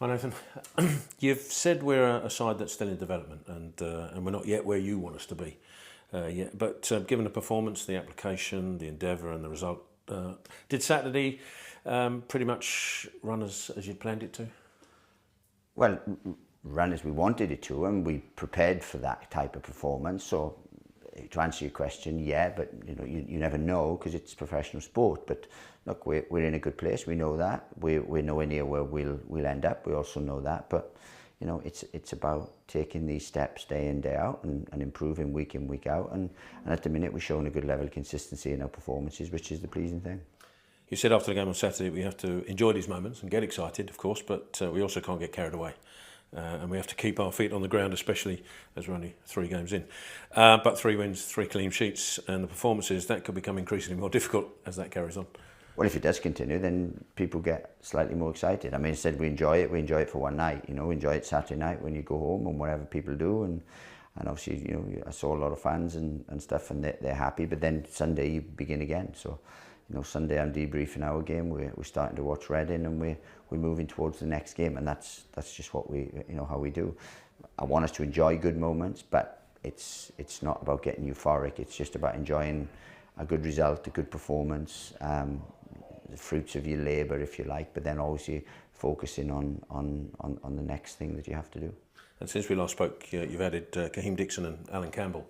Hi Nathan, you've said we're a side that's still in development and we're not yet where you want us to be yet. But given the performance, the application, the endeavour and the result, did Saturday pretty much run as you'd planned it to? Well, run as we wanted it to, and we prepared for that type of performance. So, to answer your question, yeah, but you never know because it's professional sport. But look, we're in a good place. We know that. We're nowhere near where we'll end up. We also know that. But it's about taking these steps day in, day out, and improving week in, week out. And at the minute, we're showing a good level of consistency in our performances, which is the pleasing thing. You said after the game on Saturday we have to enjoy these moments and get excited, of course, but we also can't get carried away. And we have to keep our feet on the ground, especially as we're only 3 games in. But 3 wins, 3 clean sheets, and the performances, that could become increasingly more difficult as that carries on. Well, if it does continue, then people get slightly more excited. I mean, instead we enjoy it for one night. We enjoy it Saturday night when you go home and whatever people do. And obviously, I saw a lot of fans and stuff, and they're happy. But then Sunday you begin again. So, Sunday I'm debriefing our game. We're starting to watch Reading, and we're moving towards the next game, and that's just what we how we do. I want us to enjoy good moments, but it's not about getting euphoric. It's just about enjoying a good result, a good performance, the fruits of your labour, if you like. But then obviously focusing on the next thing that you have to do. And since we last spoke, you've added Kahim Dixon and Alan Campbell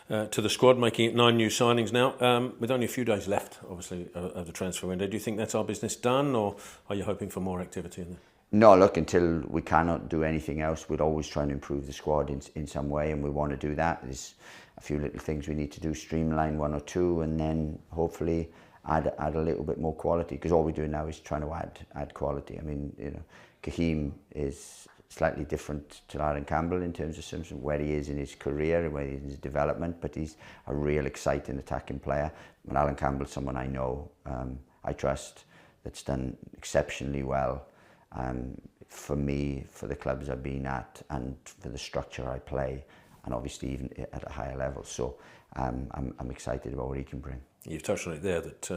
to the squad, making it 9 new signings now, with only a few days left, obviously, of the transfer window. Do you think that's our business done, or are you hoping for more activity in there? No, look, until we cannot do anything else, we're always trying to improve the squad in some way, and we want to do that. There's a few little things we need to do, streamline 1 or 2, and then hopefully add a little bit more quality, because all we're doing now is trying to add quality. I mean, Kahim is slightly different to Alan Campbell in terms of where he is in his career and where he is in his development, but he's a real exciting attacking player. And Alan Campbell's someone I know, I trust, that's done exceptionally well for me, for the clubs I've been at, and for the structure I play, and obviously even at a higher level. So I'm excited about what he can bring. You've touched on it there that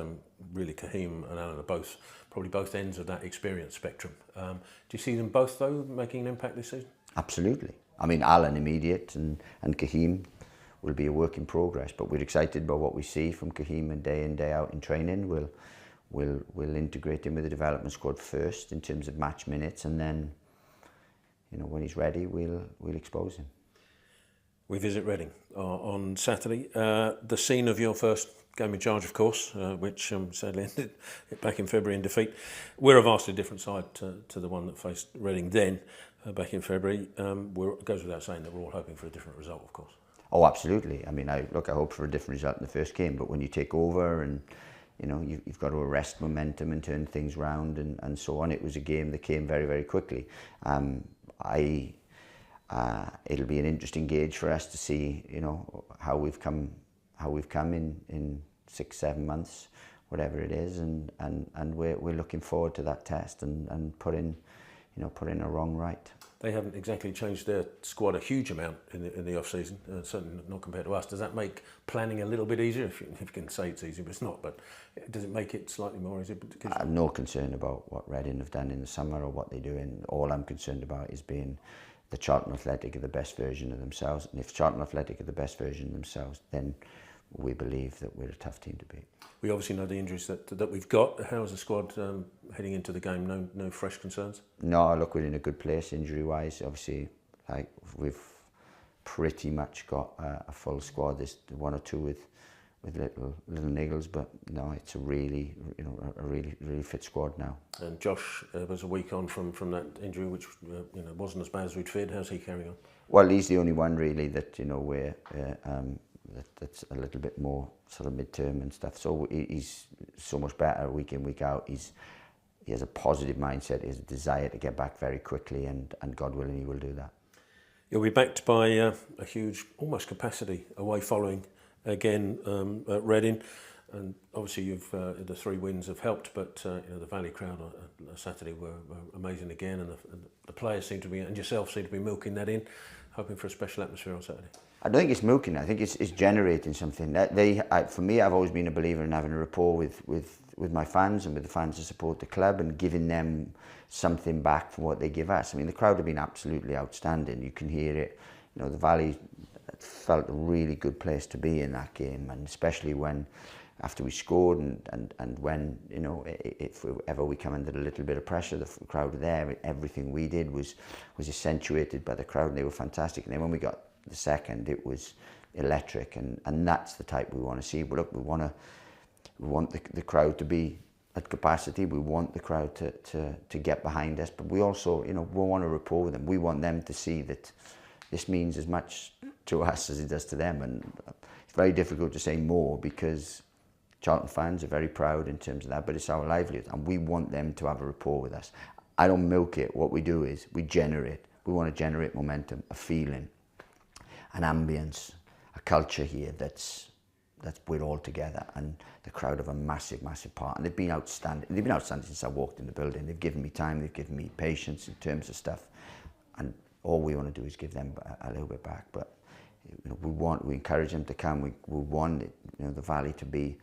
really Kahim and Alan are probably both ends of that experience spectrum. Do you see them both, though, making an impact this season? Absolutely. I mean, Alan immediate, and Kahim will be a work in progress, but we're excited about what we see from Kahim and day in, day out in training. We'll integrate him with the development squad first in terms of match minutes, and then, when he's ready, we'll expose him. We visit Reading on Saturday. The scene of your first game in charge, of course, which sadly ended back in February in defeat. We're a vastly different side to the one that faced Reading then, back in February. It goes without saying that we're all hoping for a different result, of course. Oh, absolutely. I mean, I hope for a different result in the first game, but when you take over and you've got to arrest momentum and turn things round and so on. It was a game that came very, very quickly. It'll be an interesting gauge for us to see, how we've come in 6-7 months, whatever it is, and we're looking forward to that test and putting a wrong right. They haven't exactly changed their squad a huge amount in the off season, certainly not compared to us. Does that make planning a little bit easier? If you can say it's easy, but it's not. But does it make it slightly more easy? I'm no concern about what Reading have done in the summer or what they're doing. All I'm concerned about is being the Charlton Athletic are the best version of themselves. And if Charlton Athletic are the best version of themselves, then we believe that we're a tough team to beat. We obviously know the injuries that we've got. How is the squad heading into the game? No fresh concerns? No, look, we're in a good place injury-wise. Obviously, we've pretty much got a full squad. There's 1 or 2 with little niggles, but no, it's a really fit squad now. And Josh was a week on from that injury, which wasn't as bad as we'd feared. How's he carrying on? Well, he's the only one really that that's a little bit more sort of mid-term and stuff. So he's so much better week in, week out. He has a positive mindset. He has a desire to get back very quickly, and God willing, he will do that. You'll be backed by a huge, almost capacity away following again at Reading, and obviously the 3 wins have helped, but the Valley crowd on Saturday were amazing again, and the players seem to be, and yourself seem to be milking that in, hoping for a special atmosphere on Saturday. I don't think it's milking. I think it's generating something. For me, I've always been a believer in having a rapport with with my fans and with the fans that support the club, and giving them something back from what they give us. I mean, the crowd have been absolutely outstanding. You can hear it. You know, the Valley felt a really good place to be in that game, and especially when after we scored and when, you know, if ever we come under a little bit of pressure, the crowd were there. Everything we did was accentuated by the crowd, and they were fantastic. And then when we got the second, it was electric, and that's the type we want to see. But look, we want the crowd to be at capacity. We want the crowd to get behind us, but we also, you know, we want to rapport with them. We want them to see that this means as much to us as it does to them, and it's very difficult to say more because Charlton fans are very proud in terms of that, but it's our livelihood, and we want them to have a rapport with us. I don't milk it. What we do is we want to generate momentum, a feeling, an ambience, a culture here that's we're all together, and the crowd have a massive part, and they've been outstanding. They've been outstanding since I walked in the building. They've given me time, they've given me patience in terms of stuff, and all we want to do is give them a little bit back. But you know, we encourage them to come. We want, you know, the Valley to be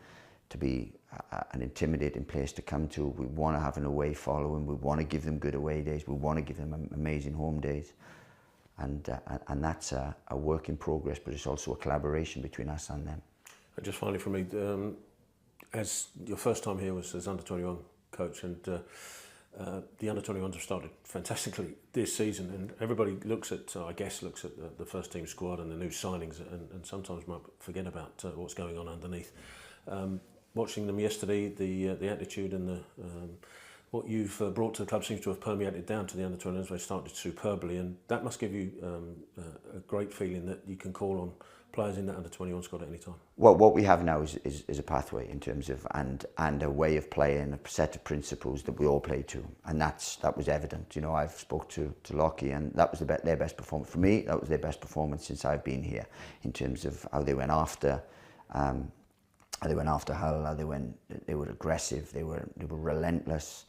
an intimidating place to come to. We want to have an away following. We want to give them good away days. We want to give them amazing home days, and that's a work in progress. But it's also a collaboration between us and them. And just finally from me, as your first time here was as under-21 coach, and the under-21s have started fantastically this season, and everybody looks at the first team squad and the new signings, and sometimes might forget about what's going on underneath. Watching them yesterday, the attitude and what you've brought to the club seems to have permeated down to the under-21s. They started superbly, and that must give you a great feeling that you can call on players in that under-21 squad at any time. Well, what we have now is a pathway in terms of and a way of playing, a set of principles that we all play to, and that was evident. You know, I've spoke to Lockie, and that was their best performance for me. That was their best performance since I've been here, in terms of how they went after. They went after Hull. They were aggressive. They were relentless.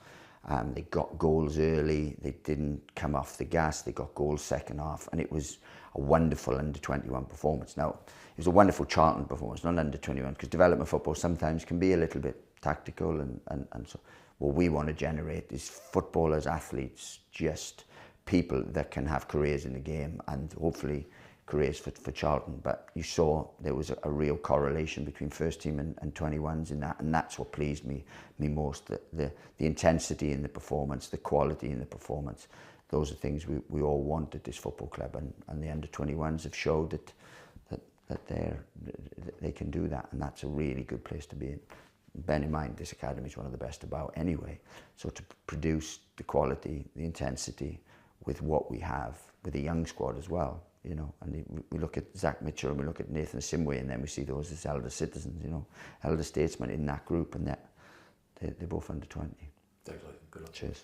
They got goals early. They didn't come off the gas. They got goals second half, and it was a wonderful under-21 performance. Now, it was a wonderful Charlton performance, not under-21, because development football sometimes can be a little bit tactical, and so what we want to generate is footballers, athletes, just people that can have careers in the game, and hopefully careers for Charlton. But you saw there was a real correlation between first team and 21s in that, and that's what pleased me most, the intensity in the performance, the quality in the performance. Those are things we all want at this football club, and the under-21s have showed that they can do that, and that's a really good place to be in. Bear in mind, this academy is one of the best about anyway, so to produce the quality, the intensity with what we have, with a young squad as well, you know, and we look at Zach Mitchell and we look at Nathan Simway, and then we see those as elder citizens, you know, elder statesmen in that group, and they're both under 20. Thanks, good luck. Cheers.